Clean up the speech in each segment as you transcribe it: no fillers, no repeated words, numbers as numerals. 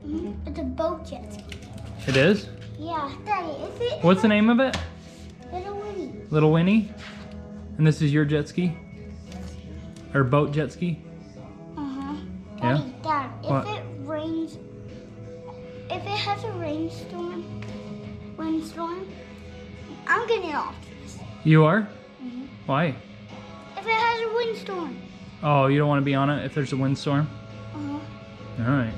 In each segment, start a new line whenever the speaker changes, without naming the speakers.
It's a boat jet ski.
It is?
Yeah, Daddy, is it?
What's the name of it?
Little Winnie.
Little Winnie? And this is your jet ski? Or boat jet ski?
Uh-huh.
Yeah?
Daddy, Dad,
What?
if it rains, if it has a windstorm, I'm getting off this.
You are?
Mm-hmm.
Why?
If it has a windstorm.
Oh, you don't want to be on it if there's a windstorm?
Uh-huh.
All right.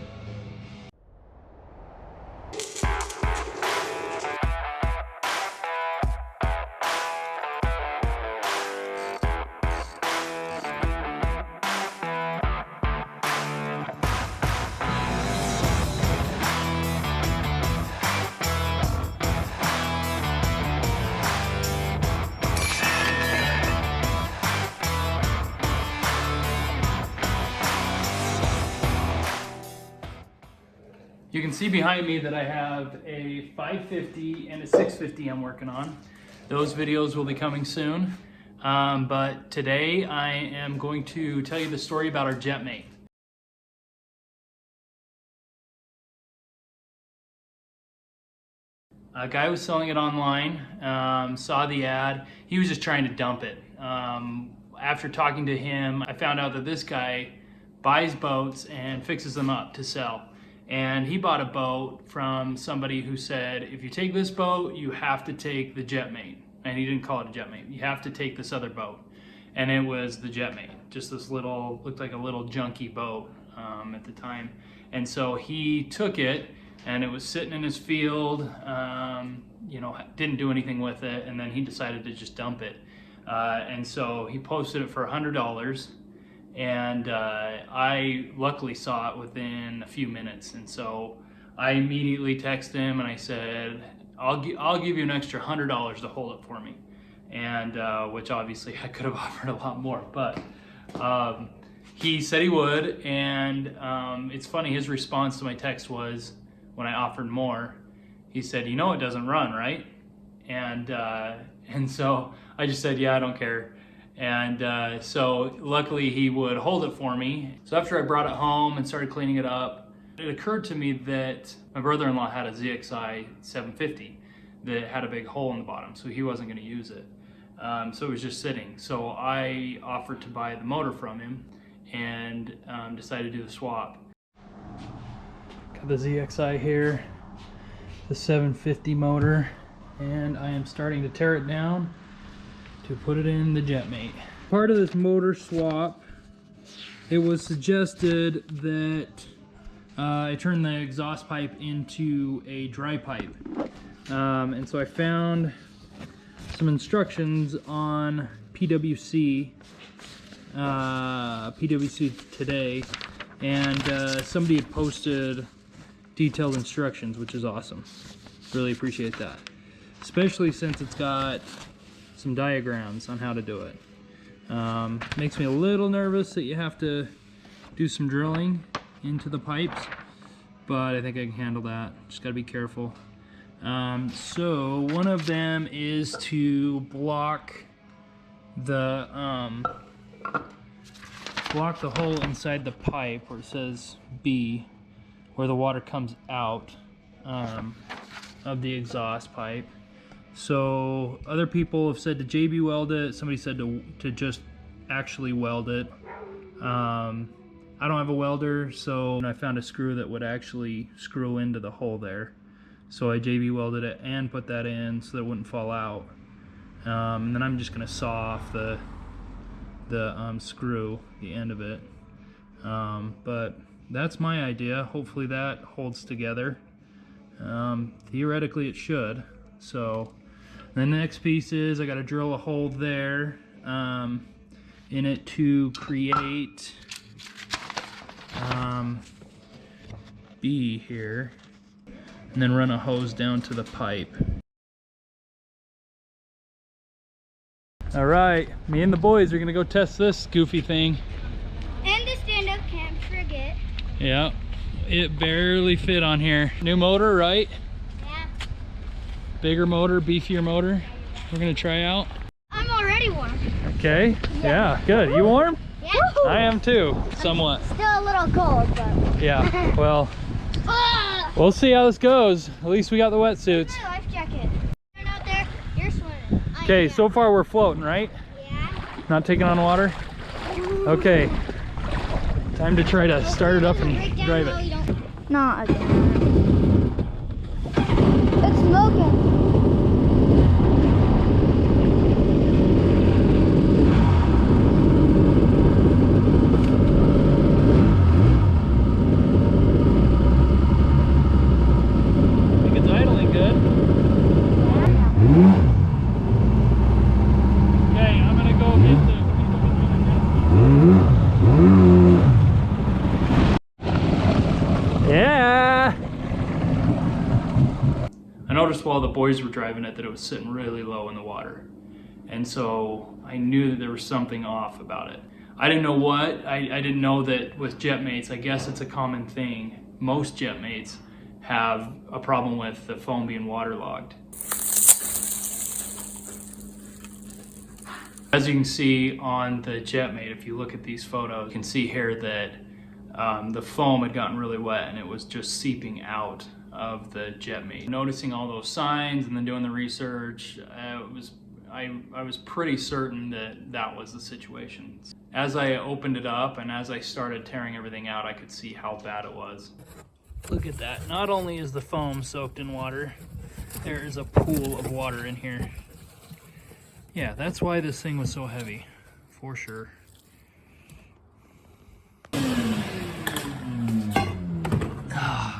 You can see behind me that I have a 550 and a 650 I'm working on. Those videos will be coming soon. But today I am going to tell you the story about our Jetmate. A guy was selling it online, saw the ad. He was just trying to dump it. After talking to him, I found out that this guy buys boats and fixes them up to sell. And he bought a boat from somebody who said, if you take this boat, you have to take the Jetmate. And he didn't call it a Jetmate. You have to take this other boat. And it was the Jetmate. Just this little, looked like a little Junkie boat at the time. And so he took it, and it was sitting in his field, you know, didn't do anything with it. And then he decided to just dump it. And so he posted it for $100. And I luckily saw it within a few minutes, and so I immediately texted him and I said, I'll give you an extra $100 to hold it for me, and which obviously I could have offered a lot more, but he said he would. And it's funny, his response to my text was, when I offered more, he said, you know it doesn't run, right? And so I just said, yeah, I don't care. And so luckily he would hold it for me. So after I brought it home and started cleaning it up, it occurred to me that my brother-in-law had a ZXI 750 that had a big hole in the bottom, so he wasn't going to use it. So it was just sitting. So I offered to buy the motor from him and decided to do the swap. Got the ZXI here, the 750 motor, and I am starting to tear it down to put it in the Jetmate. Part of this motor swap, it was suggested that I turn the exhaust pipe into a dry pipe. And so I found some instructions on PWC Today, and somebody had posted detailed instructions, which is awesome. Really appreciate that. Especially since it's got some diagrams on how to do it. Makes me a little nervous that you have to do some drilling into the pipes, but I think I can handle that. Just gotta be careful. So one of them is to block the hole inside the pipe where it says B, where the water comes out of the exhaust pipe. So other people have said to JB weld it. Somebody said to just actually weld it. I don't have a welder, so I found a screw that would actually screw into the hole there. So I JB welded it and put that in so that it wouldn't fall out. And then I'm just gonna saw off the screw, the end of it. But that's my idea. Hopefully that holds together. Theoretically it should. So the next piece is I got to drill a hole there in it to create B here, and then run a hose down to the pipe. All right, me and the boys are gonna go test this goofy thing.
And the stand-up cam frigate.
Yeah, it barely fit on here. New motor, right?
Yeah.
Bigger motor, beefier motor. We're gonna try out.
I'm already warm.
Okay, yeah, good. You warm?
Yeah.
I am too, somewhat.
Still a little cold, but.
Yeah, well,
Ah!
We'll see how this goes. At least we got the wetsuits.
My life jacket. You're out there. You're swimming.
Okay, so far we're floating, right?
Yeah.
Not taking on water? Okay. Time to try to start it up and drive it.
Not again. It's smoking.
I think it's idling good. Okay, I'm gonna go get the yeah. I noticed while the boys were driving it that it was sitting really low in the water. And so I knew that there was something off about it. I didn't know what. I didn't know that with jetmates, I guess it's a common thing. Most jetmates have a problem with the foam being waterlogged. As you can see on the jetmate, if you look at these photos, you can see here that the foam had gotten really wet and it was just seeping out of the jetmate. Noticing all those signs and then doing the research, I was pretty certain that that was the situation. As I opened it up and as I started tearing everything out, I could see how bad it was. Look at that. Not only is the foam soaked in water, there is a pool of water in here. Yeah, that's why this thing was so heavy, for sure.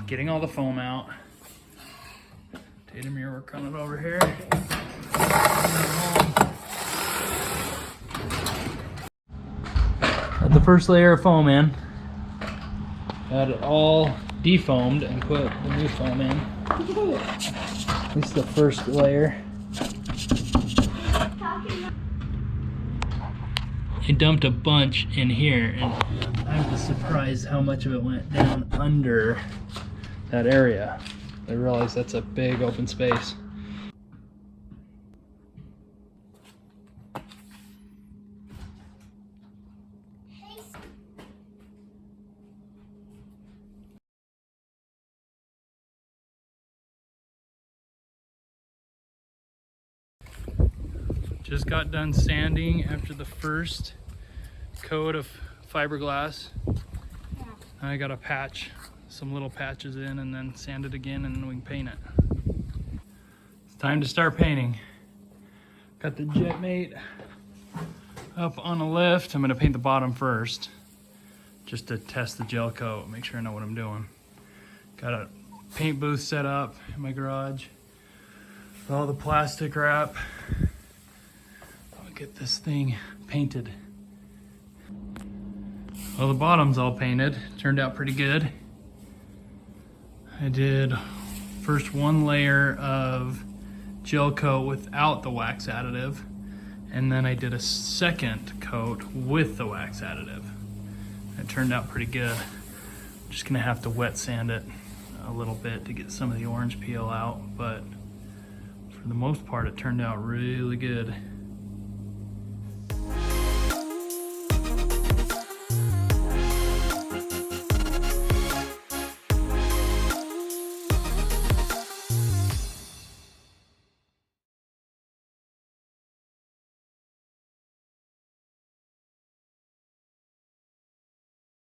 Getting all the foam out. Tatum, you're working it over here. Got the first layer of foam in. Got it all defoamed and put the new foam in. At least the first layer. I dumped a bunch in here and I was surprised how much of it went down under that area. I realized that's a big open space. Just got done sanding after the first coat of fiberglass. I got to patch some little patches in and then sand it again and then we can paint it. It's time to start painting. Got the jetmate up on a lift. I'm going to paint the bottom first just to test the gel coat, make sure I know what I'm doing. Got a paint booth set up in my garage with all the plastic wrap. Get this thing painted. Well, the bottom's all painted. Turned out pretty good. I did first one layer of gel coat without the wax additive, and then I did a second coat with the wax additive. It turned out pretty good. Just gonna have to wet sand it a little bit to get some of the orange peel out, but for the most part it turned out really good.